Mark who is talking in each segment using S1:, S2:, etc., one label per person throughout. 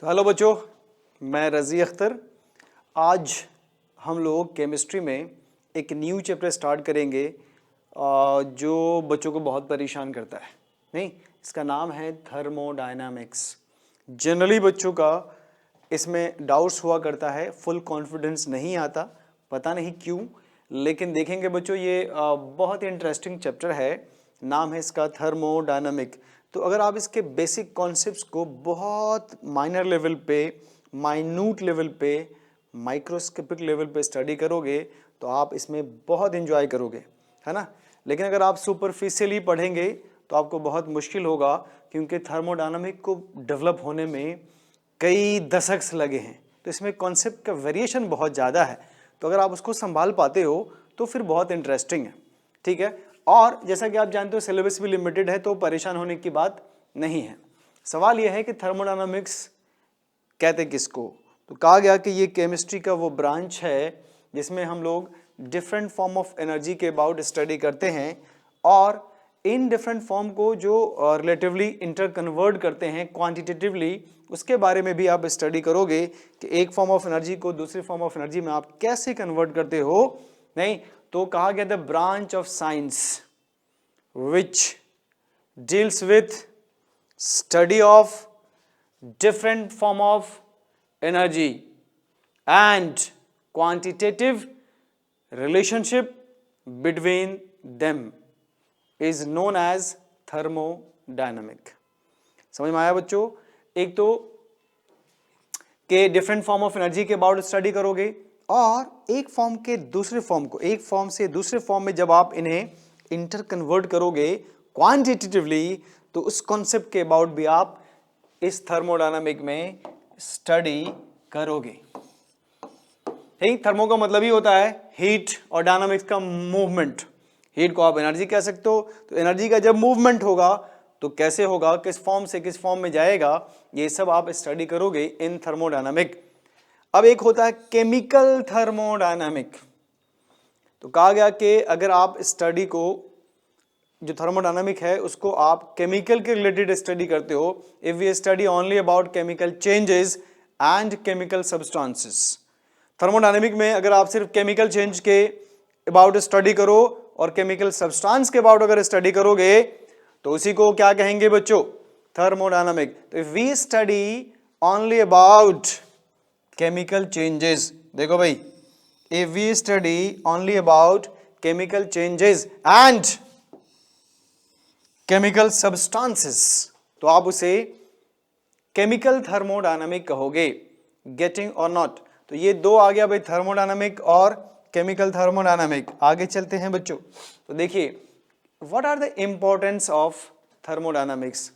S1: तो हेलो बच्चों, मैं रज़ी अख्तर। आज हम लोग केमिस्ट्री में एक न्यू चैप्टर स्टार्ट करेंगे जो बच्चों को बहुत परेशान करता है। नहीं, इसका नाम है थर्मोडायनामिक्स। जनरली बच्चों का इसमें डाउट्स हुआ करता है, फुल कॉन्फिडेंस नहीं आता, पता नहीं क्यों। लेकिन देखेंगे बच्चों, ये बहुत ही इंटरेस्टिंग चैप्टर है। नाम है इसका थर्मोडायनामिक। तो अगर आप इसके बेसिक कॉन्सेप्ट्स को बहुत माइनर लेवल पे, माइन्यूट लेवल पे, माइक्रोस्कोपिक लेवल पे स्टडी करोगे तो आप इसमें बहुत एंजॉय करोगे, है ना। लेकिन अगर आप सुपरफिशियली पढ़ेंगे तो आपको बहुत मुश्किल होगा, क्योंकि थर्मोडायनामिक को डेवलप होने में कई दशक लगे हैं। तो इसमें कॉन्सेप्ट का वेरिएशन बहुत ज़्यादा है। तो अगर आप उसको संभाल पाते हो तो फिर बहुत इंटरेस्टिंग है, ठीक है। और जैसा कि आप जानते हो सिलेबस भी लिमिटेड है, तो परेशान होने की बात नहीं है। सवाल यह है कि थर्मोडायनामिक्स कहते किसको। तो कहा गया कि ये केमिस्ट्री का वो ब्रांच है जिसमें हम लोग डिफरेंट फॉर्म ऑफ एनर्जी के अबाउट स्टडी करते हैं, और इन डिफरेंट फॉर्म को जो रिलेटिवली इंटर कन्वर्ट करते हैं क्वांटिटेटिवली, उसके बारे में भी आप स्टडी करोगे कि एक फॉर्म ऑफ एनर्जी को दूसरी फॉर्म ऑफ एनर्जी में आप कैसे कन्वर्ट करते हो। नहीं, तो कहा गया the branch of science which deals with study of different form of energy and quantitative relationship between them is known as thermodynamic। समझ में आया बच्चों। एक तो के डिफरेंट फॉर्म ऑफ एनर्जी के अबाउट स्टडी करोगे, और एक फॉर्म के दूसरे फॉर्म को, एक फॉर्म से दूसरे फॉर्म में जब आप इन्हें इंटर कन्वर्ट करोगे क्वांटिटेटिवली, तो उस कॉन्सेप्ट के अबाउट भी आप इस थर्मोडायनामिक में स्टडी करोगे। थर्मो का मतलब ही होता है हीट, और डायनामिक्स का मूवमेंट। हीट को आप एनर्जी कह सकते हो, तो एनर्जी का जब मूवमेंट होगा तो कैसे होगा, किस फॉर्म से किस फॉर्म में जाएगा, ये सब आप स्टडी करोगे इन थर्मोडायनामिक। अब एक होता है केमिकल थर्मोडायनामिक। तो कहा गया कि अगर आप स्टडी को, जो थर्मोडायनामिक है उसको आप केमिकल के रिलेटेड स्टडी करते हो, if we study only about chemical changes and chemical substances. Thermodynamic में अगर आप सिर्फ केमिकल चेंज के अबाउट स्टडी करो और केमिकल सब्सटेंस के अबाउट अगर स्टडी करोगे तो उसी को क्या कहेंगे बच्चों, थर्मोडायनामिक। तो if we study only about chemical changes, देखो भाई, if we study only about chemical changes and chemical substances, तो आप उसे केमिकल थर्मोडायनामिक कहोगे। गेटिंग और नॉट। तो ये दो आ गया भाई, थर्मोडायनामिक और केमिकल थर्मोडायनामिक। आगे चलते हैं बच्चों। तो देखिए, what are the importance of thermodynamics.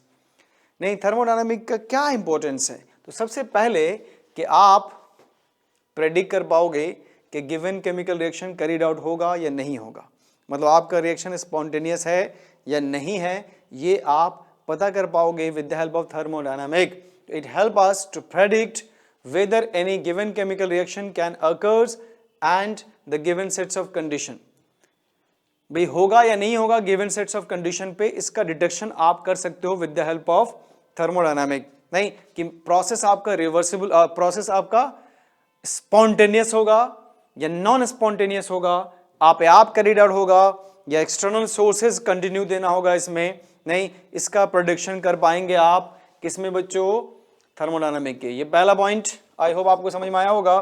S1: नहीं, थर्मोडायनामिक का क्या इंपॉर्टेंस है। तो सबसे पहले कि आप प्रेडिक्ट कर पाओगे कि given chemical reaction carried out होगा या नहीं होगा, मतलब आपका रिएक्शन स्पॉन्टेनियस है या नहीं है, ये आप पता कर पाओगे with the help of thermodynamic. It help us to predict whether any given chemical reaction can occurs and the given sets of condition। भाई होगा या नहीं होगा गिवन सेट्स ऑफ कंडीशन पे, इसका डिटेक्शन आप कर सकते हो with the help of thermodynamic. नहीं कि प्रोसेस आपका रिवर्सिबल, प्रोसेस आपका स्पॉन्टेनियस होगा या नॉन स्पॉन्टेनियस होगा, आप कैरिड आउट होगा या एक्सटर्नल सोर्सेज कंटिन्यू देना होगा इसमें। नहीं, इसका प्रेडिक्शन कर पाएंगे आप किसमें बच्चों, थर्मोडायनामिक के। ये पहला पॉइंट आई होप आपको समझ में आया होगा।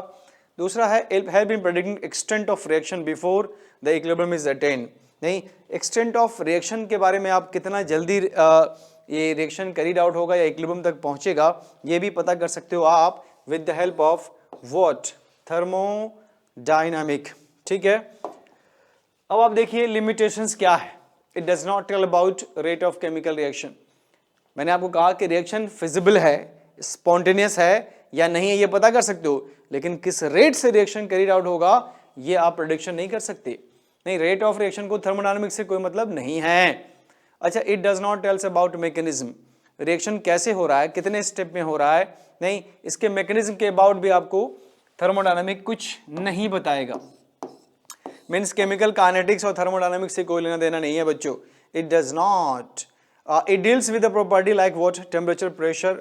S1: दूसरा है help in predicting extent of reaction before the equilibrium is attend. नहीं, एक्सटेंट ऑफ रिएक्शन के बारे में आप कितना जल्दी ये रिएक्शन कैरिड आउट होगा या इक्विलिब्रियम तक पहुंचेगा, ये भी पता कर सकते हो आप with the help of what, thermodynamic. ठीक है। अब आप देखिए लिमिटेशंस क्या है। It does not tell about rate of chemical reaction. मैंने आपको कहा कि रिएक्शन फिजिबल है, स्पॉन्टेनियस है या नहीं है ये पता कर सकते हो, लेकिन किस रेट से रिएक्शन कैरिड आउट होगा ये आप प्रेडिक्शन नहीं कर सकते। नहीं, रेट ऑफ रिएक्शन को थर्मोडायनामिक्स से कोई मतलब नहीं है। अच्छा, it does not tells about mechanism. Reaction कैसे हो रहा है, कितने स्टेप में हो रहा है, नहीं, इसके मैकेनिज्म के अबाउट भी आपको थर्मोडायनामिक कुछ नहीं बताएगा। मीन्स केमिकल काइनेटिक्स और थर्मोडायनामिक्स से कोई लेना देना नहीं है बच्चों। It does not, it deals with a property like what, temperature, pressure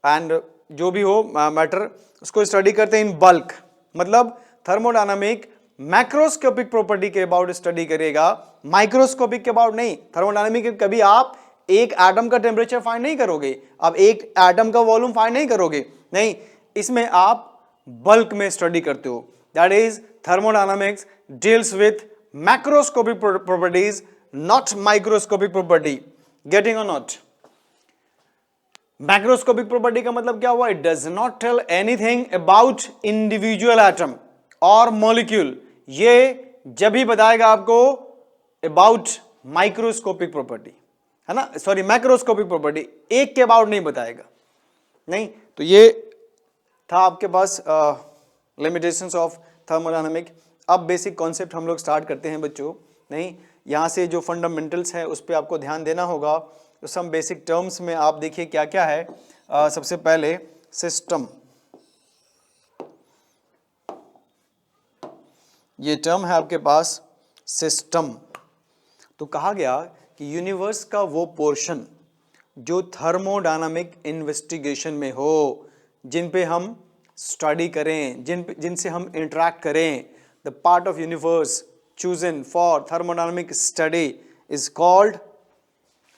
S1: and जो भी हो मैटर, उसको स्टडी करते हैं इन बल्क, मतलब थर्मोडायनामिक मैक्रोस्कोपिक प्रॉपर्टी के अबाउट स्टडी करेगा, माइक्रोस्कोपिक के अबाउट नहीं। थर्मोडायनामिक कभी आप एक एटम का टेम्परेचर फाइंड नहीं करोगे, आप एक एटम का वॉल्यूम फाइंड नहीं करोगे, नहीं, इसमें आप बल्क में स्टडी करते हो। That is thermodynamics deals with macroscopic properties, not microscopic property. Getting और नॉट? मैक्रोस्कोपिक प्रॉपर्टी का मतलब क्या हुआ? It does not tell anything about individual atom और मॉलिक्यूल, ये जब भी बताएगा आपको अबाउट माइक्रोस्कोपिक प्रॉपर्टी, है ना, सॉरी मैक्रोस्कोपिक प्रॉपर्टी, एक के अबाउट नहीं बताएगा। नहीं, तो ये था आपके पास लिमिटेशंस ऑफ थर्मोडायनामिक। अब बेसिक कॉन्सेप्ट हम लोग स्टार्ट करते हैं बच्चों। नहीं, यहाँ से जो फंडामेंटल्स है उस पर आपको ध्यान देना होगा। तो सम बेसिक टर्म्स में आप देखिए क्या क्या है। सबसे पहले सिस्टम, ये टर्म है आपके पास सिस्टम। तो कहा गया कि यूनिवर्स का वो पोर्शन जो थर्मोडायनामिक इन्वेस्टिगेशन में हो, जिन पे हम स्टडी करें, जिनसे हम इंटरेक्ट करें, the part of universe chosen for thermodynamic study is called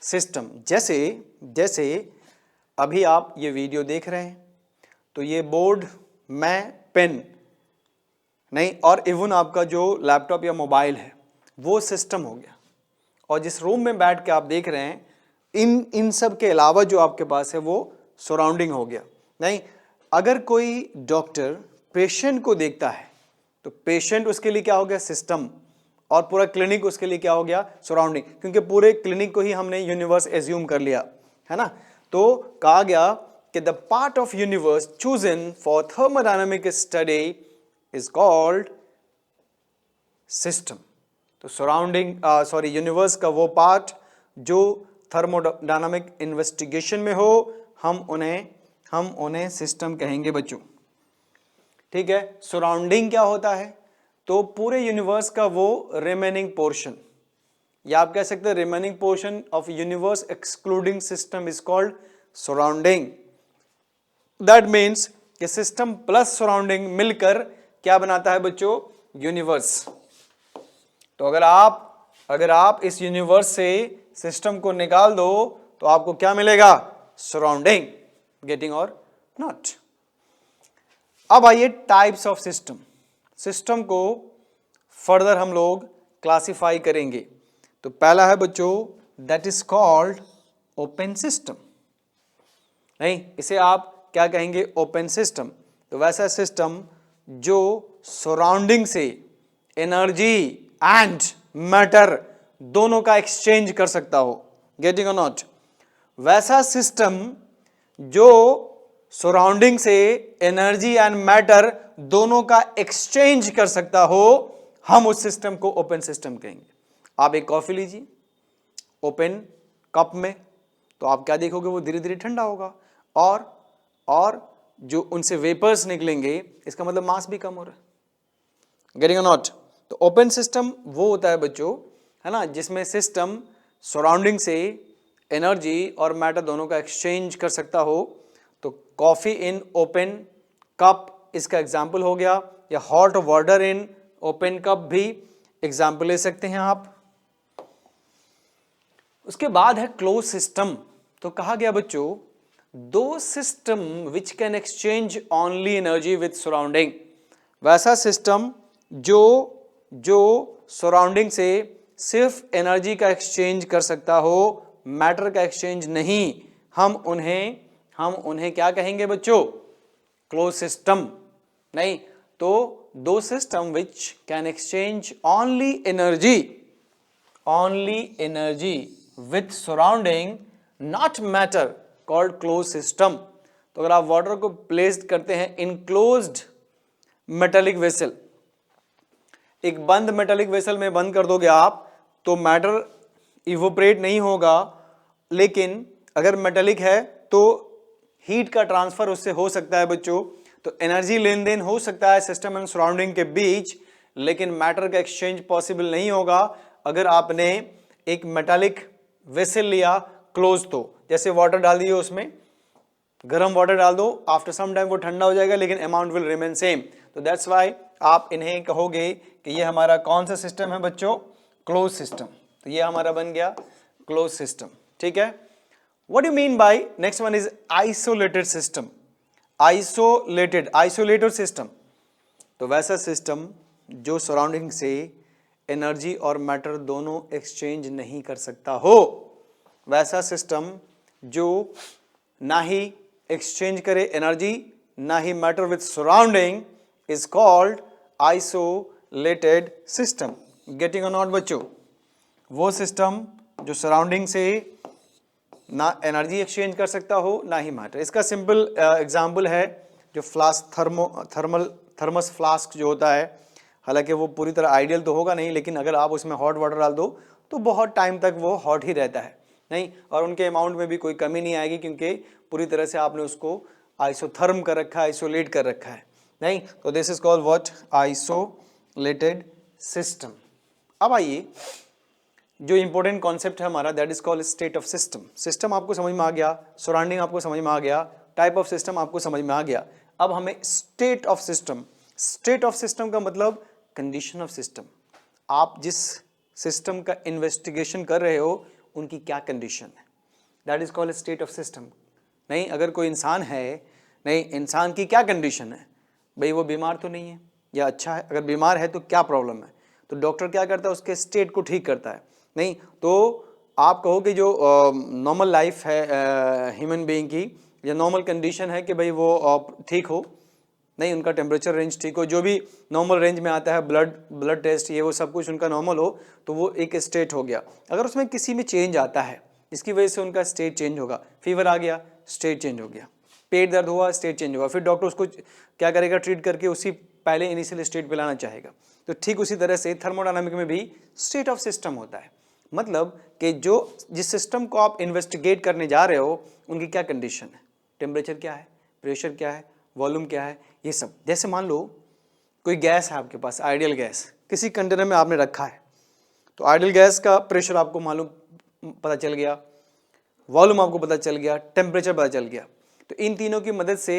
S1: system। जैसे अभी आप ये वीडियो देख रहे हैं, तो ये बोर्ड, मैं, पेन, नहीं, और इवन आपका जो लैपटॉप या मोबाइल है वो सिस्टम हो गया। और जिस रूम में बैठ के आप देख रहे हैं, इन सब के अलावा जो आपके पास है वो सराउंडिंग हो गया। नहीं, अगर कोई डॉक्टर पेशेंट को देखता है तो पेशेंट उसके लिए क्या हो गया? सिस्टम। और पूरा क्लिनिक उसके लिए क्या हो गया? सराउंडिंग, क्योंकि पूरे क्लिनिक को ही हमने यूनिवर्स एज्यूम कर लिया, है ना। तो कहा गया कि the part of universe chosen for thermodynamic study is called system. तो सराउंडिंग यूनिवर्स का वो पार्ट जो थर्मोडायनामिक इन्वेस्टिगेशन में हो, हम उन्हें सिस्टम कहेंगे बच्चों। ठीक है। सराउंडिंग क्या होता है? तो पूरे यूनिवर्स का वो रिमेनिंग पोर्शन, या आप कह सकते हैं remaining portion of universe excluding system is called surrounding. That means कि सिस्टम प्लस सराउंडिंग मिलकर क्या बनाता है बच्चों? यूनिवर्स। तो अगर आप इस यूनिवर्स से सिस्टम को निकाल दो तो आपको क्या मिलेगा? सराउंडिंग। गेटिंग और नॉट? अब आइए टाइप्स ऑफ सिस्टम। सिस्टम को फर्दर हम लोग क्लासिफाई करेंगे। तो पहला है बच्चों, that is called open system. नहीं, इसे आप क्या कहेंगे? Open system. तो वैसा सिस्टम जो सराउंडिंग से एनर्जी एंड मैटर दोनों का एक्सचेंज कर सकता हो। गेटिंग और नॉट? वैसा सिस्टम जो सराउंडिंग से एनर्जी एंड मैटर दोनों का एक्सचेंज कर सकता हो, हम उस सिस्टम को ओपन सिस्टम कहेंगे। आप एक कॉफी लीजिए ओपन कप में, तो आप क्या देखोगे? वो धीरे धीरे ठंडा होगा, और जो उनसे वेपर्स निकलेंगे, इसका मतलब मास भी कम हो रहा है। गेटिंग और नॉट? तो ओपन सिस्टम वो होता है बच्चों, है ना, जिसमें सिस्टम सराउंडिंग से एनर्जी और मैटर दोनों का एक्सचेंज कर सकता हो। तो कॉफी इन ओपन कप इसका एग्जाम्पल हो गया, या hot water in open cup भी एग्जाम्पल ले सकते हैं आप। उसके बाद है क्लोज सिस्टम। तो कहा गया बच्चों, दो system which can exchange only energy with surrounding. वैसा सिस्टम जो सराउंडिंग से सिर्फ एनर्जी का एक्सचेंज कर सकता हो, मैटर का एक्सचेंज नहीं, हम उन्हें क्या कहेंगे बच्चों? Close system. नहीं, तो दो system which can exchange only energy with surrounding not matter called close system. तो अगर आप वाटर को प्लेस करते हैं इन क्लोज्ड मेटेलिक वेसल, एक बंद मेटेलिक वेसल में बंद कर दोगे आप, तो मैटर इवोपरेट नहीं होगा, लेकिन अगर मेटेलिक है तो हीट का ट्रांसफर उससे हो सकता है बच्चों। तो एनर्जी लेन देन हो सकता है सिस्टम एंड सराउंडिंग के बीच, लेकिन मैटर का एक्सचेंज पॉसिबल नहीं होगा अगर आपने एक मेटालिक वेसल लिया क्लोज। तो जैसे वाटर डाल दिए उसमें, गर्म वाटर डाल दो, आफ्टर सम टाइम वो ठंडा हो जाएगा लेकिन अमाउंट विल रिमेन सेम। तो दैट्स वाई आप इन्हें कहोगे कि ये हमारा कौन सा सिस्टम है बच्चों, क्लोज सिस्टम। तो ये हमारा बन गया क्लोज सिस्टम, ठीक है। What you mean bye next one is isolated system. Isolated system, तो वैसा सिस्टम जो सराउंडिंग से एनर्जी और मैटर दोनों एक्सचेंज नहीं कर सकता हो, वैसा सिस्टम जो ना ही एक्सचेंज करे एनर्जी ना ही matter with surrounding is called isolated system. Getting और नॉट बच्चों, वो सिस्टम जो सराउंडिंग से ना एनर्जी एक्सचेंज कर सकता हो ना ही मैटर। इसका सिंपल एग्जांपल है जो थर्मस फ्लास्क जो होता है, हालांकि वो पूरी तरह आइडियल तो होगा नहीं, लेकिन अगर आप उसमें हॉट वाटर डाल दो तो बहुत टाइम तक वो हॉट ही रहता है नहीं, और उनके अमाउंट में भी कोई कमी नहीं आएगी क्योंकि पूरी तरह से आपने उसको आइसोथर्म कर रखा है, आइसोलेट कर रखा है नहीं। तो this is called what, isolated system. अब आइए जो इंपॉर्टेंट कॉन्सेप्ट है हमारा, that is called state of system. System आपको समझ में आ गया, सराउंडिंग आपको समझ में आ गया, टाइप ऑफ सिस्टम आपको समझ में आ गया। अब हमें state of system, state of system का मतलब कंडीशन ऑफ सिस्टम। आप जिस सिस्टम का इन्वेस्टिगेशन कर रहे हो उनकी क्या कंडीशन है, that is called state of system. नहीं, अगर कोई इंसान है, नहीं, इंसान की क्या कंडीशन है, भाई वो बीमार तो नहीं है या अच्छा है, अगर बीमार है तो क्या प्रॉब्लम है, तो डॉक्टर क्या करता है, उसके स्टेट को ठीक करता है नहीं। तो आप कहो कि जो नॉर्मल लाइफ है ह्यूमन बीइंग की, या नॉर्मल कंडीशन है कि भाई वो ठीक हो, नहीं, उनका टेम्परेचर रेंज ठीक हो, जो भी नॉर्मल रेंज में आता है, ब्लड टेस्ट ये वो सब कुछ उनका नॉर्मल हो, तो वो एक स्टेट हो गया। अगर उसमें किसी में चेंज आता है जिसकी वजह से उनका स्टेट चेंज होगा, फीवर आ गया स्टेट चेंज हो गया, पेट दर्द हुआ स्टेट चेंज होगा, फिर डॉक्टर उसको क्या करेगा, ट्रीट करके उसी पहले इनिशियल स्टेट पे लाना चाहेगा। तो ठीक उसी तरह से थर्मोडायनामिक में भी स्टेट ऑफ सिस्टम होता है, मतलब कि जो जिस सिस्टम को आप इन्वेस्टिगेट करने जा रहे हो उनकी क्या कंडीशन है, टेम्परेचर क्या है, प्रेशर क्या है, वॉल्यूम क्या है, ये सब। जैसे मान लो कोई गैस है आपके पास, आइडियल गैस किसी कंटेनर में आपने रखा है, तो आइडियल गैस का प्रेशर आपको मालूम पता चल गया, वॉल्यूम आपको पता चल गया, टेम्परेचर पता चल गया, तो इन तीनों की मदद से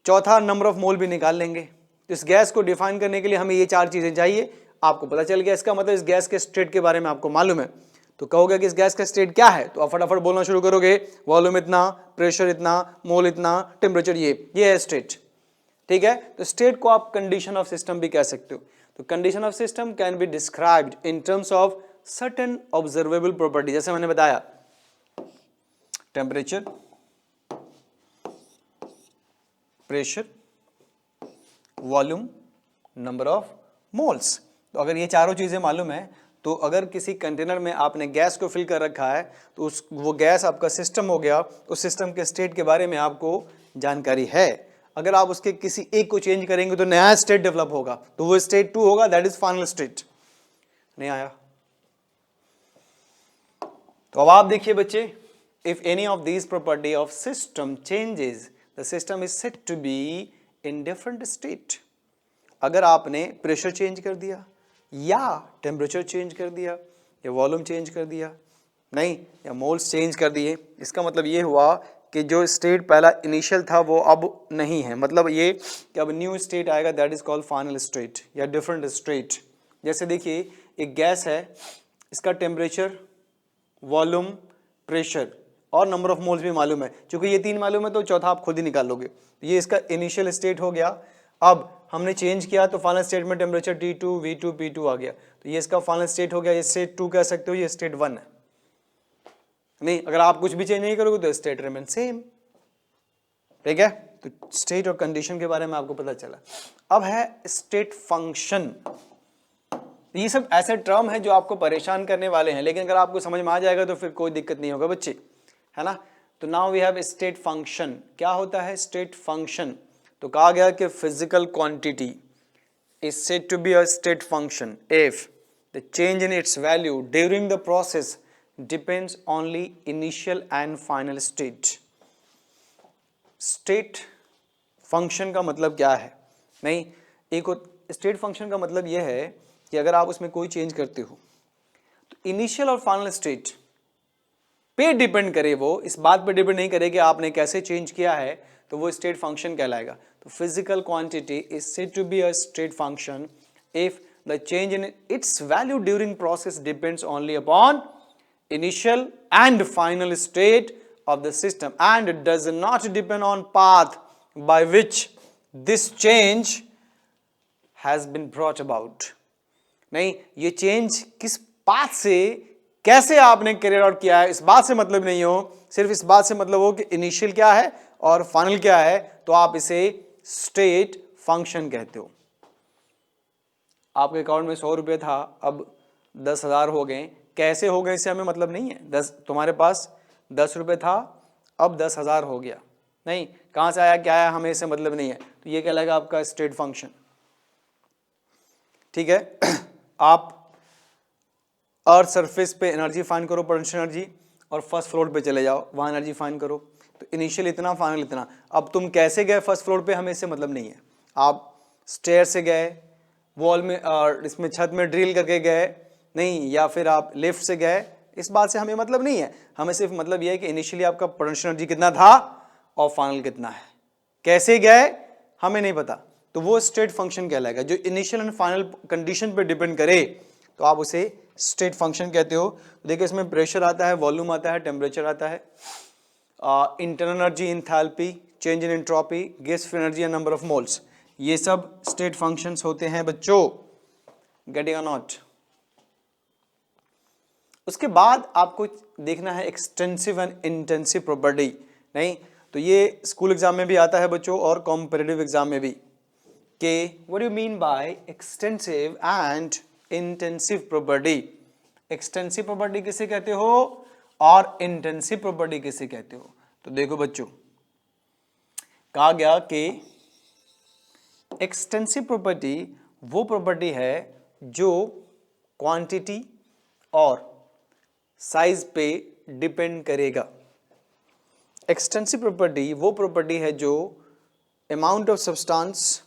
S1: चौथा नंबर ऑफ मोल भी निकाल लेंगे। तो इस गैस को डिफाइन करने के लिए हमें ये चार चीजें चाहिए, आपको पता चल गया, इसका मतलब इस गैस के स्टेट के बारे में आपको मालूम है। तो कहोगे कि इस गैस का स्टेट क्या है, तो आप फटाफट बोलना शुरू करोगे, वॉल्यूम इतना, प्रेशर इतना, मोल इतना, टेम्परेचर ये है स्टेट, ठीक है। तो स्टेट को आप कंडीशन ऑफ सिस्टम भी कह सकते हो। तो condition of system can be described in terms of certain observable property, जैसे मैंने बताया temperature, pressure, volume, number of moles. तो अगर ये चारों चीजें मालूम है, तो अगर किसी कंटेनर में आपने गैस को फिल कर रखा है तो वो गैस आपका सिस्टम हो गया, उस सिस्टम के स्टेट के बारे में आपको जानकारी है। अगर आप उसके किसी एक को चेंज करेंगे तो नया स्टेट डेवलप होगा, तो वो स्टेट 2 होगा, दैट इज फाइनल स्टेट। नहीं आया? तो अब आप देखिए बच्चे, if any of these property of system changes the system is said to be in different state. अगर आपने प्रेशर चेंज कर दिया या टेम्परेचर चेंज कर दिया या वॉल्यूम चेंज कर दिया, नहीं, या मोल्स चेंज कर दिए, इसका मतलब ये हुआ कि जो स्टेट पहला इनिशियल था वो अब नहीं है, मतलब ये कि अब न्यू स्टेट आएगा, that is called final state या डिफरेंट स्टेट। जैसे देखिए एक गैस है, इसका टेम्परेचर, वॉल्यूम, प्रेशर और नंबर ऑफ मोल्स भी मालूम है, क्योंकि ये तीन मालूम है तो चौथा आप खुद ही निकाल लोगे। ये इसका इनिशियल स्टेट हो गया, अब हमने चेंज किया तो फाइनल स्टेट में टेम्परेचर T2, V2, P2 आ गया, तो ये इसका फाइनल स्टेट हो गया, ये स्टेट 2 कह सकते हो, ये स्टेट 1 है। नहीं, अगर आप कुछ भी चेंज नहीं करोगे तो स्टेट रिमेन सेम, ठीक है। तो स्टेट और कंडीशन के बारे में आपको पता चला। अब है स्टेट फंक्शन। ये सब ऐसे टर्म है जो आपको परेशान करने वाले हैं, लेकिन अगर आपको समझ में आ जाएगा तो फिर कोई दिक्कत नहीं होगा बच्चे, है ना। तो now we have state function. क्या होता है स्टेट फंक्शन? तो कहा गया कि physical quantity is said to be a state function if the change in its value during the process depends only initial and final state. State function का मतलब क्या है? नहीं, एक स्टेट फंक्शन का मतलब यह है कि अगर आप उसमें कोई चेंज करते हो तो इनिशियल और फाइनल स्टेट पे डिपेंड करे, वो इस बात पे डिपेंड नहीं करे कि आपने कैसे चेंज किया है, तो वो स्टेट फंक्शन कहलाएगा। तो physical quantity is said to be a state function if the change in its value during process depends only upon initial and final state of the system and it does not depend on path by which this change has been brought about। नहीं, ये change किस path से कैसे आपने career out किया है इस बात से मतलब नहीं हो, सिर्फ इस बात से मतलब हो कि इनिशियल क्या है और फाइनल क्या है, तो आप इसे स्टेट फंक्शन कहते हो। आपके अकाउंट में 100 रुपये था, अब 10,000 हो गए, कैसे हो गए इससे हमें मतलब नहीं है। तुम्हारे पास 10 रुपये था, अब 10,000 हो गया, नहीं, कहाँ से आया क्या आया हमें इससे मतलब नहीं है, तो ये कहलाएगा आपका स्टेट फंक्शन। ठीक है। आप अर्थ सरफेस पे एनर्जी फाइंड करो, पोटेंशियल एनर्जी, और फर्स्ट फ्लोर पे चले जाओ, वहाँ एनर्जी फाइंड करो, तो इनिशियल इतना, फाइनल इतना। अब तुम कैसे गए फर्स्ट फ्लोर पे हमें इससे मतलब नहीं है, आप स्टेयर से गए, वॉल में इसमें छत में ड्रिल करके गए, नहीं, या फिर आप लिफ्ट से गए, इस बात से हमें मतलब नहीं है। हमें सिर्फ मतलब यह है कि इनिशियली आपका पोटेंशियल एनर्जी कितना था और फाइनल कितना है, कैसे गए हमें नहीं पता, तो वो स्टेट फंक्शन कहलाएगा। जो इनिशियल एंड फाइनल कंडीशन पे डिपेंड करे तो आप उसे स्टेट फंक्शन कहते हो। देखिए इसमें प्रेशर आता है, वॉल्यूम आता है, टेम्परेचर आता है, internal energy, enthalpy, change in entropy, gas free energy and number of moles, ये सब स्टेट फंक्शंस होते हैं बच्चों। गेटिंग और नॉट। उसके बाद आपको देखना है एक्सटेंसिव एंड इंटेंसिव प्रॉपर्टी। नहीं, तो ये स्कूल एग्जाम में भी आता है बच्चों और कॉम्पिटिटिव एग्जाम में भी, कि what you mean bye extensive and intensive property. Extensive property किसे कहते हो और इंटेंसिव प्रॉपर्टी किसे कहते हो। तो देखो बच्चों, कहा गया कि एक्सटेंसिव प्रॉपर्टी वो प्रॉपर्टी है जो क्वांटिटी और साइज पे डिपेंड करेगा। एक्सटेंसिव प्रॉपर्टी वो प्रॉपर्टी है जो अमाउंट ऑफ सब्सटेंस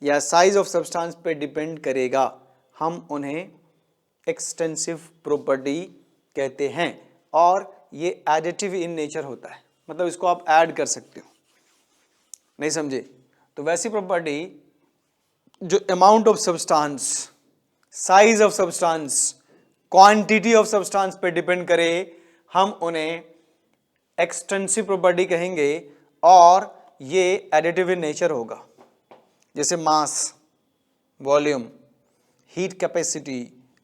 S1: या साइज ऑफ सब्सटेंस पे डिपेंड करेगा, हम उन्हें एक्सटेंसिव प्रॉपर्टी कहते हैं। और ये एडिटिव इन नेचर होता है, मतलब इसको आप ऐड कर सकते हो, नहीं समझे। तो वैसी प्रॉपर्टी जो amount of substance, size of substance, quantity of substance पे डिपेंड करे, हम उन्हें एक्सटेंसिव प्रॉपर्टी कहेंगे और ये एडिटिव इन नेचर होगा। जैसे mass, volume, heat capacity,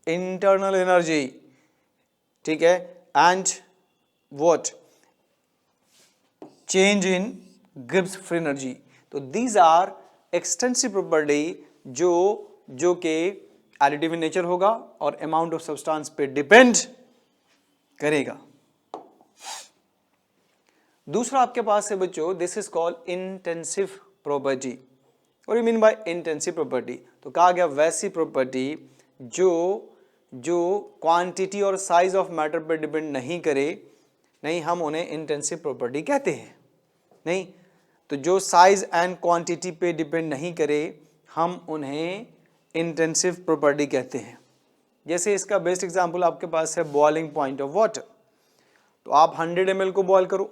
S1: internal energy, ठीक है, and what, change in Gibbs free energy. तो दीज आर एक्सटेंसिव प्रॉपर्टी जो कि एडिटिव इन नेचर होगा और अमाउंट ऑफ सब्सटेंस पे डिपेंड करेगा। दूसरा आपके पास है बच्चों, this is called intensive property. और you mean by intensive property, तो कहा गया वैसी प्रॉपर्टी जो क्वांटिटी और साइज ऑफ मैटर पर डिपेंड नहीं करे, नहीं, हम उन्हें इंटेंसिव प्रॉपर्टी कहते हैं। नहीं, तो जो साइज एंड क्वांटिटी पे डिपेंड नहीं करे, हम उन्हें इंटेंसिव प्रॉपर्टी कहते हैं। जैसे इसका बेस्ट एग्जांपल आपके पास है बॉइलिंग पॉइंट ऑफ वाटर। तो आप 100 ml को बॉयल करो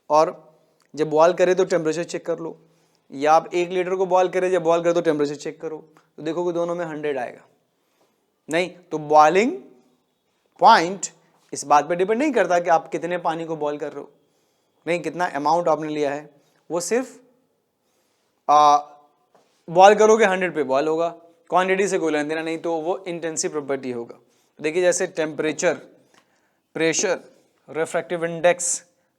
S1: और जब बॉयल करे तो टेम्परेचर चेक कर लो, या आप 1 लीटर को बॉयल करें, जब बॉयल करे तो टेम्परेचर चेक करो, तो देखोगे दोनों में 100 आएगा। नहीं, तो बॉइलिंग पॉइंट इस बात पे डिपेंड नहीं करता कि आप कितने पानी को बॉयल कर रहे हो, नहीं, कितना अमाउंट आपने लिया है, वो सिर्फ बॉयल करोगे 100 पे बॉयल होगा, क्वांटिटी से कोई लेना देना नहीं, तो वो इंटेंसिव प्रॉपर्टी होगा। देखिए जैसे temperature, pressure, refractive index,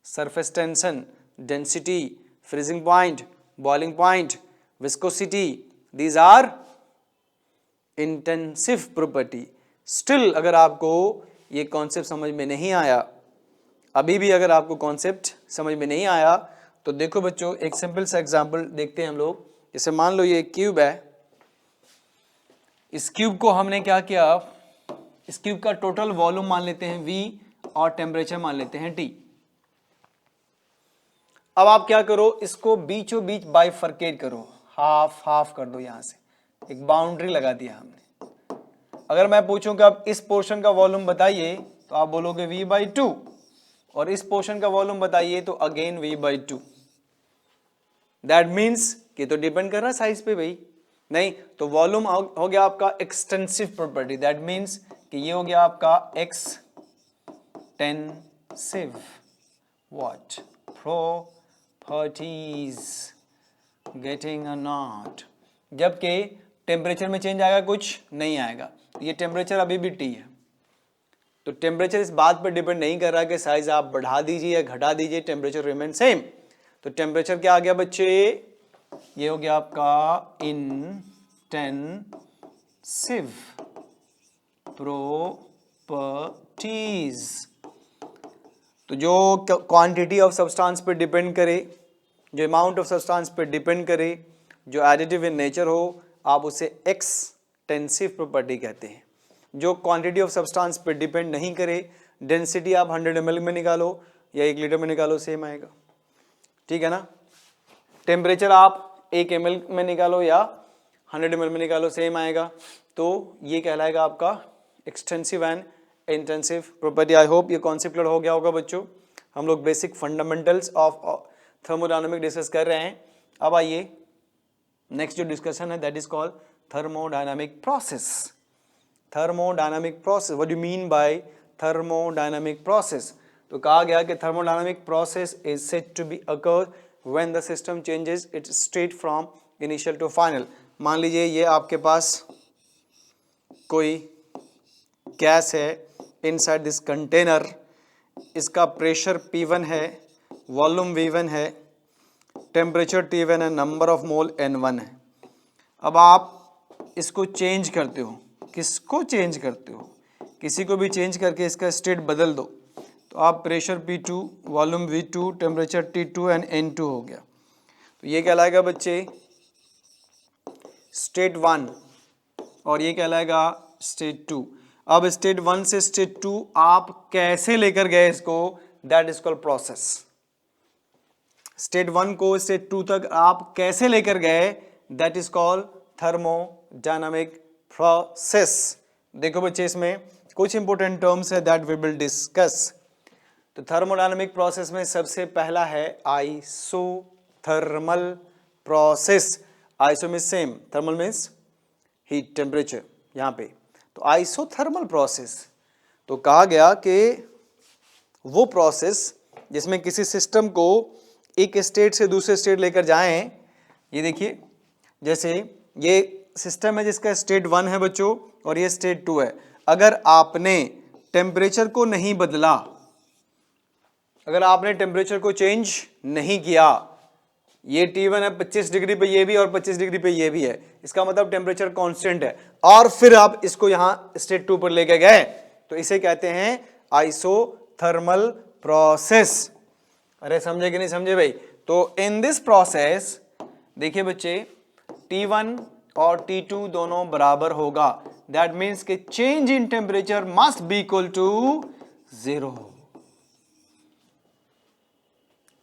S1: surface tension, density, freezing point, boiling point, viscosity, these are intensive property. Still अगर आपको ये कॉन्सेप्ट समझ में नहीं आया, अभी भी अगर आपको कॉन्सेप्ट समझ में नहीं आया, तो देखो बच्चों एक सिंपल सा एग्जांपल देखते हैं हम लोग। जैसे मान लो ये क्यूब है, इस क्यूब को हमने क्या किया, इस क्यूब का टोटल वॉल्यूम मान लेते हैं V और टेम्परेचर मान लेते हैं T। अब आप क्या करो, इसको बीचों बीच बाइफरकेट करो, हाफ हाफ कर दो, यहां से एक बाउंड्री लगा दिया हमने। अगर मैं पूछूं कि आप इस पोर्शन का वॉल्यूम बताइए, तो आप बोलोगे V/2 और इस पोर्शन का वॉल्यूम बताइए तो अगेन V/2। दैट मीन्स कि तो डिपेंड कर रहा है साइज पे भाई, नहीं तो वॉल्यूम हो गया आपका एक्सटेंसिव प्रॉपर्टी। दैट मीन्स कि ये हो गया आपका extensive what properties, getting a not. जबकि टेम्परेचर में चेंज आएगा, कुछ नहीं आएगा। ये टेम्परेचर अभी भी T है, तो टेम्परेचर इस बात पर डिपेंड नहीं कर रहा कि साइज आप बढ़ा दीजिए या घटा दीजिए, टेम्परेचर रिमेन सेम। तो टेम्परेचर क्या आ गया बच्चे, ये हो गया आपका इंटेंसिव प्रॉपर्टीज। तो जो क्वांटिटी ऑफ सब्सटेंस पे डिपेंड करे, जो अमाउंट ऑफ सब्सटेंस पे डिपेंड करे, जो एडिटिव इन नेचर हो, आप उसे एक्सटेंसिव प्रॉपर्टी कहते हैं। जो क्वांटिटी ऑफ सब्सटेंस पे डिपेंड नहीं करे, डेंसिटी आप 100 ml में निकालो या 1 लीटर में निकालो सेम आएगा, ठीक है ना। टेम्परेचर आप 1 ml में निकालो या 100 ml में निकालो सेम आएगा। तो ये कहलाएगा आपका extensive and intensive property. I hope ये कॉन्सेप्ट क्लियर हो गया होगा बच्चों। हम लोग basic fundamentals of thermodynamic discuss कर रहे हैं। अब आइए नेक्स्ट जो डिस्कशन है that is called thermodynamic process. Thermodynamic process, what do you mean by thermodynamic process? तो कहा गया कि thermodynamic process is said to be occur when the system changes its state from initial to final. मान लीजिए ये आपके पास कोई gas है इनसाइड दिस कंटेनर, इसका प्रेशर P1 है, वॉल्यूम V1 है, टेम्परेचर T1 है, नंबर ऑफ मोल N1 है। अब आप इसको चेंज करते हो, किसको चेंज करते हो? किसी को भी चेंज करके इसका स्टेट बदल दो, तो आप pressure P2, volume V2, temperature T2 and N2 हो गया। तो ये कहलाएगा बच्चे स्टेट 1 और ये कहलाएगा स्टेट 2। अब स्टेट 1 से स्टेट 2 आप कैसे लेकर गए इसको, that is called process. State 1 को स्टेट 2 तक आप कैसे लेकर गए, that is called thermodynamic process. देखो बच्चे इसमें कुछ इंपॉर्टेंट टर्म्स है दैट वी विल डिस्कस। तो थर्मोडायनामिक प्रोसेस में सबसे पहला है isothermal process. Iso means same, thermal means heat temperature यहाँ पे। तो आइसोथर्मल प्रोसेस, तो कहा गया कि वो प्रोसेस जिसमें किसी सिस्टम को एक स्टेट से दूसरे स्टेट लेकर जाएं। ये देखिए जैसे ये सिस्टम है जिसका स्टेट 1 है बच्चों और ये स्टेट 2 है। अगर आपने टेम्परेचर को नहीं बदला, अगर आपने टेम्परेचर को चेंज नहीं किया, ये T1 है 25 डिग्री पे ये भी और 25 डिग्री पे ये भी है, इसका मतलब टेम्परेचर कांस्टेंट है, और फिर आप इसको यहां स्टेट 2 पर लेके गए, तो इसे कहते हैं आइसोथर्मल प्रोसेस। अरे समझे कि नहीं समझे भाई? तो इन दिस प्रोसेस देखिए बच्चे T1 और T2 दोनों बराबर होगा। दैट मीन्स कि change in temperature must be equal to 0।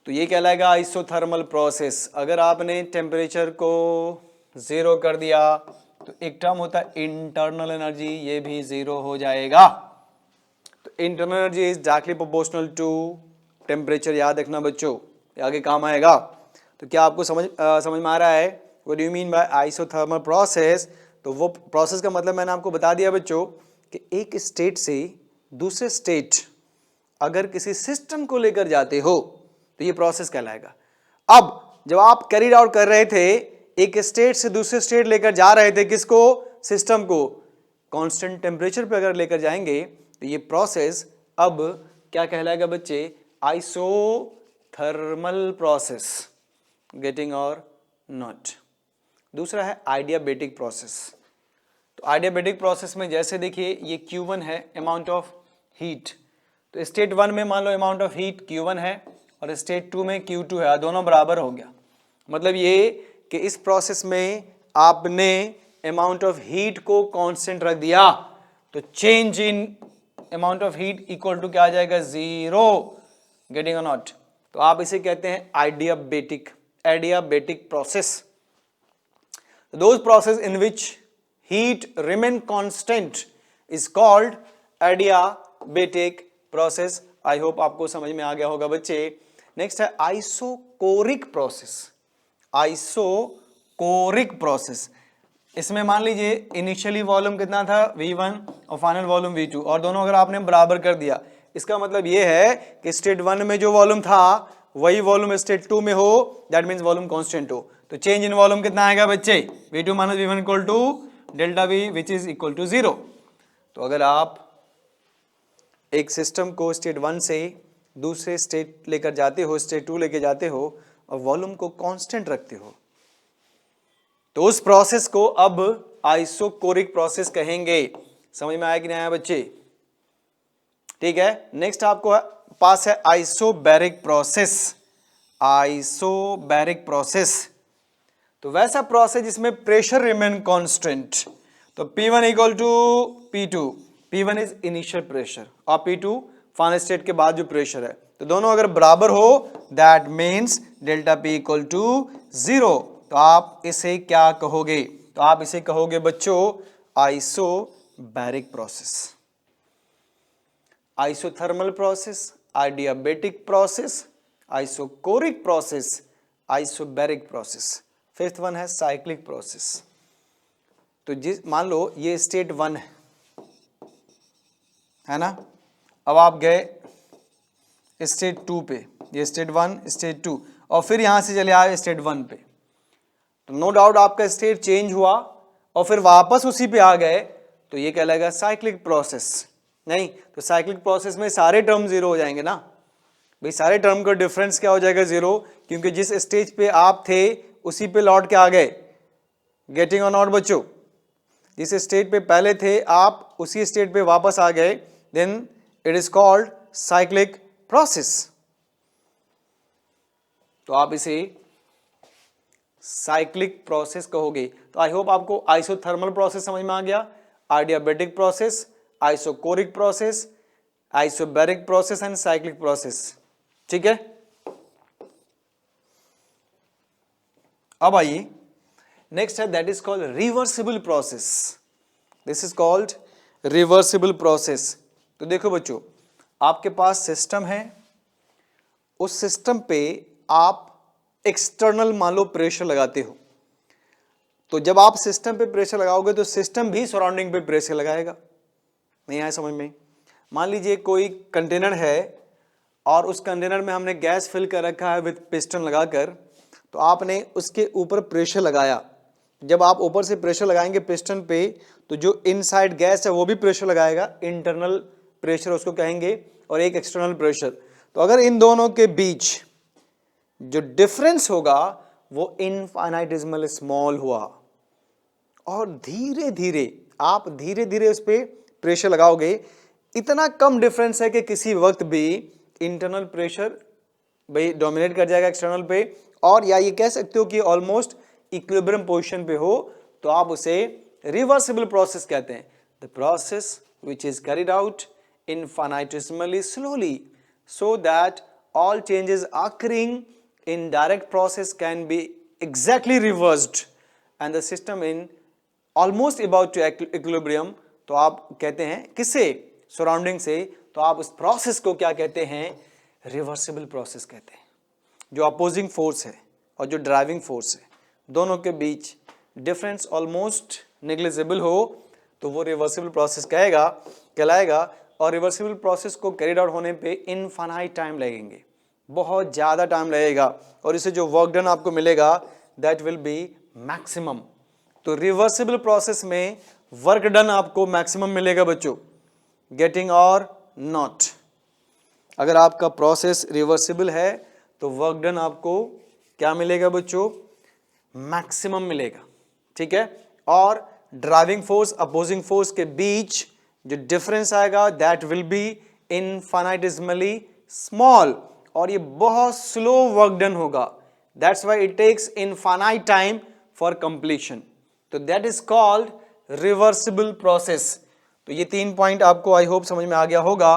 S1: तो ये कहलाएगा आइसोथर्मल प्रोसेस। अगर आपने टेम्परेचर को 0 कर दिया तो एक टर्म होता है इंटरनल एनर्जी, ये भी 0 हो जाएगा। तो internal energy is directly proportional to temperature. याद रखना बच्चों, ये आगे काम आएगा। तो क्या आपको समझ में आ रहा है what do you mean bye isothermal process? तो वो प्रोसेस का मतलब मैंने आपको बता दिया बच्चों कि एक स्टेट से दूसरे स्टेट अगर किसी सिस्टम को लेकर जाते हो तो ये प्रोसेस कहलाएगा। अब जब आप कैरी आउट कर रहे थे, एक स्टेट से दूसरे स्टेट लेकर जा रहे थे, किसको? सिस्टम को। कांस्टेंट टेम्परेचर पे अगर लेकर जाएंगे तो ये प्रोसेस अब क्या कहलाएगा बच्चे? Isothermal process. गेटिंग और नॉट? दूसरा है आइडियाबैटिक प्रोसेस। तो आइडियाबैटिक प्रोसेस में जैसे देखिए ये Q1 है, अमाउंट ऑफ हीट। तो स्टेट 1 में मान लो अमाउंट ऑफ हीट Q1 है और स्टेट 2 में Q2 है, दोनों बराबर हो गया। मतलब ये कि इस प्रोसेस में आपने अमाउंट ऑफ हीट को कांस्टेंट रख दिया, तो change in amount of heat equal to क्या आ जाएगा? 0। गेटिंग और नॉट? तो आप इसे कहते हैं आइडियाबैटिक process. Those process in which heat remain constant is called adiabatic adiabatic process. I hope आपको समझ में आ गया होगा बच्चे। नेक्स्ट है आइसोकोरिक प्रोसेस। आइसोकोरिक प्रोसेस, इसमें मान लीजिए इनिशियली वॉल्यूम कितना था V1 और फाइनल वॉल्यूम V2 और दोनों अगर आपने बराबर कर दिया, इसका मतलब ये है कि स्टेट 1 में जो वॉल्यूम था वही वॉल्यूम स्टेट 2 में हो, दैट मींस वॉल्यूम कांस्टेंट हो। तो चेंज इन वॉल्यूम कितना आएगा बच्चे, V2 minus V1 equal to delta V which is equal to 0। तो अगर आप एक सिस्टम को स्टेट 1 से दूसरे स्टेट लेकर जाते हो, स्टेट 2 लेकर जाते हो और वॉल्यूम को कांस्टेंट रखते हो, तो उस प्रोसेस को अब आइसोकोरिक प्रोसेस कहेंगे। समझ में आया कि नहीं आया बच्चे? ठीक है। नेक्स्ट आपको पास है आइसोबैरिक प्रोसेस। आइसोबैरिक प्रोसेस तो वैसा प्रोसेस जिसमें प्रेशर रिमेन कांस्टेंट। तो P1 equal to P2, P1 is initial pressure और P2 फाइनल स्टेट के बाद जो प्रेशर है, तो दोनों अगर बराबर हो that means delta P equal to 0। तो आप इसे क्या कहोगे? तो आप इसे कहोगे बच्चों isobaric process, isothermal process, adiabatic process, isochoric process, isobaric process. Fifth one है साइक्लिक प्रोसेस। तो जिस मान लो ये स्टेट 1 है ना, अब आप गए स्टेट 2 पे, ये स्टेट 1 स्टेट 2 और फिर यहां से चले आए स्टेट 1 पे, तो नो डाउट आपका स्टेट चेंज हुआ और फिर वापस उसी पे आ गए, तो ये कहलाएगा साइक्लिक प्रोसेस। नहीं तो साइक्लिक प्रोसेस में सारे टर्म जीरो हो जाएंगे ना भाई, सारे टर्म का डिफरेंस क्या हो जाएगा जीरो, क्योंकि जिस स्टेज पे आप थे उसी पे लौट के आ गए। गेटिंग और नॉट बच्चों? जिस स्टेट पे पहले थे आप उसी स्टेट पे वापस आ गए, then it is called cyclic process. तो आप इसे साइक्लिक प्रोसेस कहोगे। तो आई होप आपको आइसोथर्मल प्रोसेस समझ में आ गया, adiabatic process, isochoric process, isobaric process and cyclic process. ठीक है। अब आइए नेक्स्ट है that is called reversible process. This is called reversible process. तो देखो बच्चों, आपके पास सिस्टम है, उस सिस्टम पे आप एक्सटर्नल मान लो प्रेशर लगाते हो, तो जब आप सिस्टम पे प्रेशर लगाओगे तो सिस्टम भी सराउंडिंग पे प्रेशर लगाएगा। नहीं आया समझ में? मान लीजिए कोई कंटेनर है और उस कंटेनर में हमने गैस फिल कर रखा है विद पिस्टन लगाकर, तो आपने उसके ऊपर प्रेशर लगाया। जब आप ऊपर से प्रेशर लगाएंगे पिस्टन पे, तो जो इनसाइड गैस है वो भी प्रेशर लगाएगा, इंटरनल प्रेशर उसको कहेंगे, और एक एक्सटर्नल प्रेशर। तो अगर इन दोनों के बीच जो डिफरेंस होगा वो इनफाइनाइटेसिमल स्मॉल हुआ, और धीरे धीरे आप धीरे धीरे उस पर प्रेशर लगाओगे, इतना कम डिफरेंस है कि किसी वक्त भी इंटरनल प्रेशर भाई डोमिनेट कर जाएगा एक्सटर्नल पे, और या ये कह सकते हो कि ऑलमोस्ट इक्विलिब्रियम पोजीशन पे हो, तो आप उसे रिवर्सिबल प्रोसेस कहते हैं। The process which is carried out infinitesimally slowly so that all changes occurring in direct process can be exactly reversed and the system in almost about to equilibrium। तो आप कहते हैं किससे? सराउंडिंग से। तो आप उस प्रोसेस को क्या कहते हैं? रिवर्सिबल प्रोसेस कहते हैं। जो अपोजिंग फोर्स है और जो ड्राइविंग फोर्स है, दोनों के बीच डिफरेंस ऑलमोस्ट नेग्लिजिबल हो, तो वो रिवर्सिबल प्रोसेस कहलाएगा। और रिवर्सिबल प्रोसेस को कैरिड आउट होने पे इनफाइनाइट टाइम लगेंगे, बहुत ज़्यादा टाइम लगेगा, और इससे जो वर्क डन आपको मिलेगा दैट विल बी मैक्सिमम। तो रिवर्सिबल प्रोसेस में वर्क डन आपको मैक्सिमम मिलेगा बच्चों। गेटिंग और नॉट? अगर आपका प्रोसेस रिवर्सिबल है तो वर्क डन आपको क्या मिलेगा बच्चों? मैक्सिमम मिलेगा। ठीक है। और ड्राइविंग फोर्स अपोजिंग फोर्स के बीच जो डिफरेंस आएगा that will be infinitesimally small, और ये बहुत स्लो वर्क डन होगा। That's why it takes infinite time for completion. तो that is called reversible process. तो ये 3 पॉइंट आपको आई होप समझ में आ गया होगा।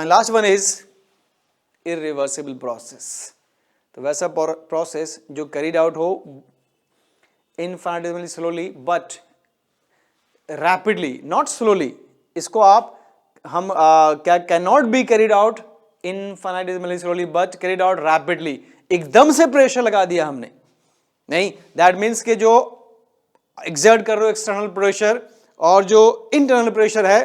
S1: Last one is irreversible process. तो वैसा प्रोसेस जो कैरिड आउट हो infinitesimally slowly but rapidly, not slowly. इसको आप हम क्या can not be carried out infinitesimally slowly but carried out rapidly. एकदम से प्रेशर लगा दिया हमने, नहीं, दैट मीन्स कि जो एक्सर्ट कर रहे हो एक्सटर्नल प्रेशर और जो इंटरनल प्रेशर है,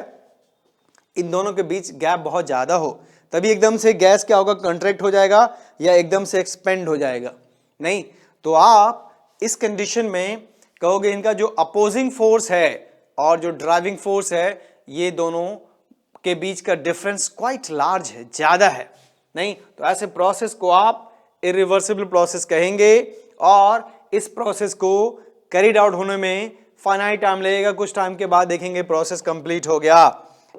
S1: इन दोनों के बीच गैप बहुत ज्यादा हो, तभी एकदम से गैस क्या होगा, कंट्रैक्ट हो जाएगा या एकदम से एक्सपेंड हो जाएगा। नहीं, तो आप इस कंडीशन में कहोगे इनका जो अपोजिंग फोर्स है और जो ड्राइविंग फोर्स है, ये दोनों के बीच का डिफरेंस क्वाइट लार्ज है, ज्यादा है। नहीं, तो ऐसे प्रोसेस को आप इरिवर्सिबल प्रोसेस कहेंगे और इस प्रोसेस को कैरिड आउट होने में फाइनाइट टाइम लगेगा, कुछ टाइम के बाद देखेंगे प्रोसेस कंप्लीट हो गया।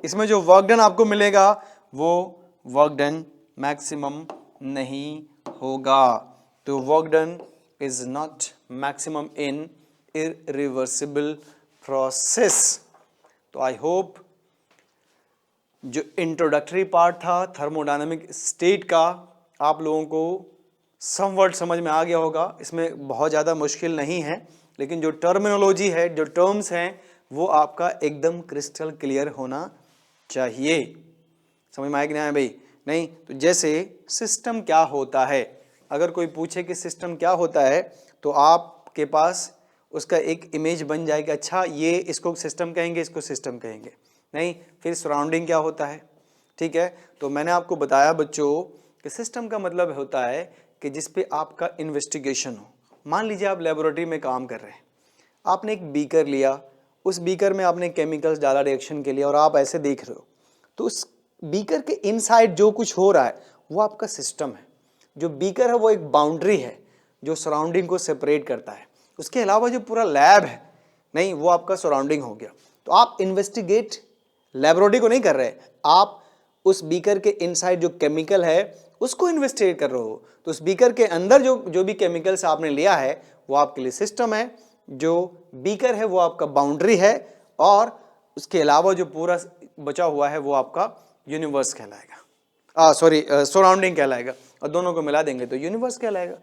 S1: इसमें जो वर्क डन आपको मिलेगा वो वर्क डन मैक्सिमम नहीं होगा। तो work done is not maximum in irreversible process. तो आई होप जो इंट्रोडक्टरी पार्ट था थर्मोडायनामिक स्टेट का आप लोगों को समवट समझ में आ गया होगा। इसमें बहुत ज़्यादा मुश्किल नहीं है, लेकिन जो टर्मिनोलॉजी है, जो टर्म्स हैं, वो आपका एकदम क्रिस्टल क्लियर होना चाहिए। समझ में आया कि नहीं आया भाई? नहीं, तो जैसे सिस्टम क्या होता है, अगर कोई पूछे कि सिस्टम क्या होता है तो आपके पास उसका एक इमेज बन जाएगा, अच्छा ये इसको सिस्टम कहेंगे, इसको सिस्टम कहेंगे। नहीं, फिर सराउंडिंग क्या होता है, ठीक है। तो मैंने आपको बताया बच्चों कि सिस्टम का मतलब होता है कि जिस पे आपका इन्वेस्टिगेशन हो। मान लीजिए आप लेबोरेटरी में काम कर रहे हैं, आपने एक बीकर लिया, उस बीकर में आपने केमिकल्स डाला रिएक्शन के लिए और आप ऐसे देख रहे हो, तो उस बीकर के इनसाइड जो कुछ हो रहा है वो आपका सिस्टम है। जो बीकर है वो एक बाउंड्री है जो सराउंडिंग को सेपरेट करता है। उसके अलावा जो पूरा लैब है, नहीं, वो आपका सराउंडिंग हो गया। तो आप इन्वेस्टिगेट लेबोरेटरी को नहीं कर रहे, आप उस बीकर के इनसाइड जो केमिकल है उसको इन्वेस्टिगेट कर रहे हो। तो उस बीकर के अंदर जो भी केमिकल्स आपने लिया है वो आपके लिए सिस्टम है, जो बीकर है वो आपका बाउंड्री है, और उसके अलावा जो पूरा बचा हुआ है वो आपका यूनिवर्स कहलाएगा, सराउंडिंग कहलाएगा, और दोनों को मिला देंगे तो यूनिवर्स कहलाएगा।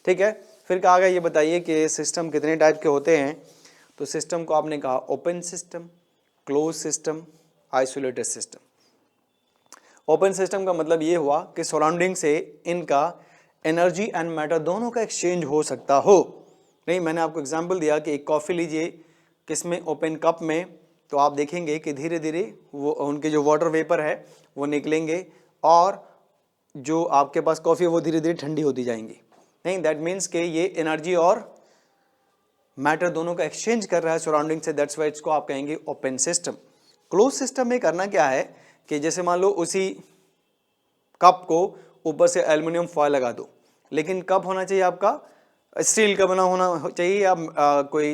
S1: ठीक है, फिर कहा गया ये बताइए कि सिस्टम कितने टाइप के होते हैं। तो सिस्टम को आपने कहा open system, close system, isolated system. Open system का मतलब ये हुआ कि सराउंडिंग से इनका एनर्जी एंड मैटर दोनों का एक्सचेंज हो सकता हो। नहीं, मैंने आपको एग्जांपल दिया कि एक कॉफ़ी लीजिए, किसमें, ओपन कप में, तो आप देखेंगे कि धीरे धीरे वो उनके जो वाटर वेपर है वो निकलेंगे और जो आपके पास कॉफ़ी है वो धीरे धीरे ठंडी होती जाएंगी। नहीं, दैट मीन्स कि ये एनर्जी और मैटर दोनों का एक्सचेंज कर रहा है सराउंडिंग से, दैट्स वाई इसको आप कहेंगे ओपन सिस्टम। क्लोज सिस्टम में करना क्या है कि जैसे मान लो उसी कप को ऊपर से एल्युमिनियम फॉयल लगा दो, लेकिन कप होना चाहिए आपका स्टील का बना होना चाहिए या कोई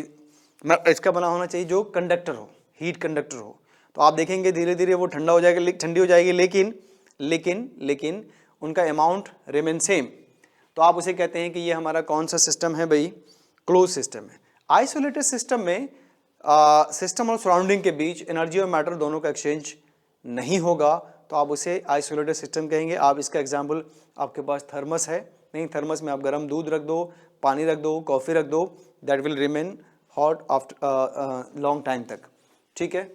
S1: इसका बना होना चाहिए जो कंडक्टर हो, हीट कंडक्टर हो। तो आप देखेंगे धीरे धीरे वो ठंडा हो जाएगा, ठंडी हो जाएगी, लेकिन लेकिन लेकिन उनका अमाउंट रिमेन सेम। तो आप उसे कहते हैं कि ये हमारा कौन सा सिस्टम है भाई, क्लोज सिस्टम है। आइसोलेटेड सिस्टम में सिस्टम और सराउंडिंग के बीच एनर्जी और मैटर दोनों का एक्सचेंज नहीं होगा, तो आप उसे आइसोलेटेड सिस्टम कहेंगे। आप इसका एग्जांपल, आपके पास थर्मस है, नहीं, थर्मस में आप गर्म दूध रख दो, पानी रख दो, कॉफ़ी रख दो, that will remain hot after long time तक। ठीक है।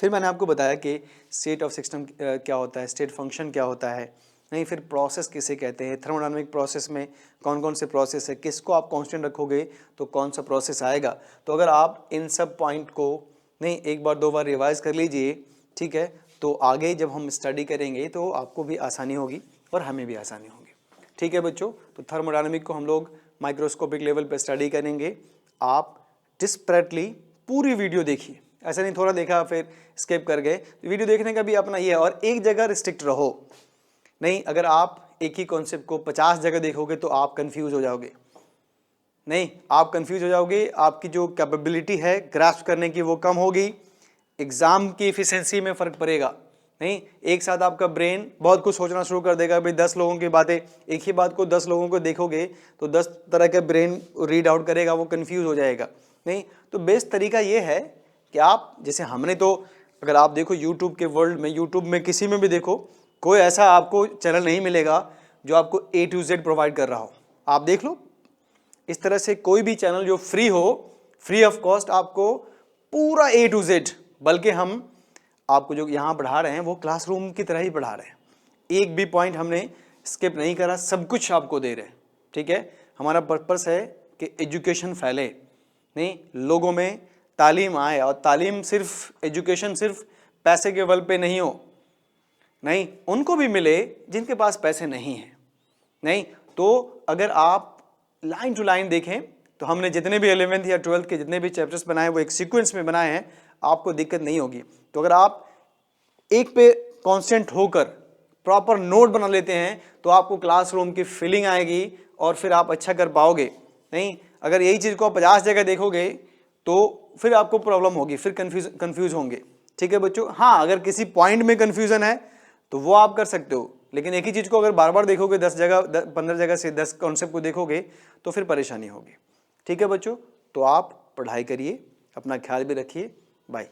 S1: फिर मैंने आपको बताया कि स्टेट ऑफ सिस्टम क्या होता है, स्टेट फंक्शन क्या होता है, नहीं, फिर प्रोसेस किसे कहते हैं, थर्मोडायनामिक प्रोसेस में कौन कौन से प्रोसेस है, किसको आप कांस्टेंट रखोगे तो कौन सा प्रोसेस आएगा। तो अगर आप इन सब पॉइंट को नहीं एक बार दो बार रिवाइज कर लीजिए, ठीक है, तो आगे जब हम स्टडी करेंगे तो आपको भी आसानी होगी और हमें भी आसानी होगी। ठीक है बच्चों, तो थर्मोडायनामिक को हम लोग माइक्रोस्कोपिक लेवल पे स्टडी करेंगे। आप डिस्परेटली पूरी वीडियो देखिए, ऐसा नहीं थोड़ा देखा फिर स्किप कर गए। वीडियो देखने का भी अपना ये है, और एक जगह रिस्ट्रिक्ट रहो। नहीं, अगर आप एक ही कॉन्सेप्ट को 50 जगह देखोगे तो आप कंफ्यूज हो जाओगे। नहीं, आप कंफ्यूज हो जाओगे, आपकी जो कैपेबिलिटी है ग्रास्प करने की वो कम होगी, एग्जाम की एफिशिएंसी में फर्क पड़ेगा। नहीं, एक साथ आपका ब्रेन बहुत कुछ सोचना शुरू कर देगा। भाई 10 लोगों की बातें, एक ही बात को 10 लोगों को देखोगे तो 10 तरह के ब्रेन रीड आउट करेगा, वो कंफ्यूज हो जाएगा। नहीं, तो बेस्ट तरीका ये है कि आप, जैसे हमने तो, अगर आप देखो यूट्यूब के वर्ल्ड में, यूट्यूब में किसी में भी देखो, कोई ऐसा आपको चैनल नहीं मिलेगा जो आपको A to Z प्रोवाइड कर रहा हो। आप देख लो, इस तरह से कोई भी चैनल जो फ्री हो, फ्री ऑफ कॉस्ट आपको पूरा A to Z, बल्कि हम आपको जो यहाँ पढ़ा रहे हैं वो क्लासरूम की तरह ही पढ़ा रहे हैं, एक भी पॉइंट हमने स्किप नहीं करा, सब कुछ आपको दे रहे हैं, ठीक है। हमारा पर्पस है कि एजुकेशन फैले, नहीं लोगों में तालीम आए, और तालीम सिर्फ एजुकेशन सिर्फ पैसे के बल पे नहीं हो, नहीं उनको भी मिले जिनके पास पैसे नहीं हैं, नहीं तो अगर आप लाइन टू लाइन देखें तो हमने जितने भी 11th या 12th के जितने भी चैप्टर्स बनाए वो एक सीक्वेंस में बनाए हैं, आपको दिक्कत नहीं होगी। तो अगर आप एक पे कांस्टेंट होकर प्रॉपर नोट बना लेते हैं तो आपको क्लासरूम की फीलिंग आएगी और फिर आप अच्छा कर पाओगे। नहीं अगर यही चीज़ को आप 50 जगह देखोगे तो फिर आपको प्रॉब्लम होगी, फिर कंफ्यूज होंगे, ठीक है बच्चों। हाँ अगर किसी पॉइंट में कंफ्यूजन है तो वो आप कर सकते हो, लेकिन एक ही चीज़ को अगर बार बार देखोगे 10 जगह 15 जगह से 10 कॉन्सेप्ट को देखोगे तो फिर परेशानी होगी, ठीक है बच्चों। तो आप पढ़ाई करिए, अपना ख्याल भी रखिए, बाय।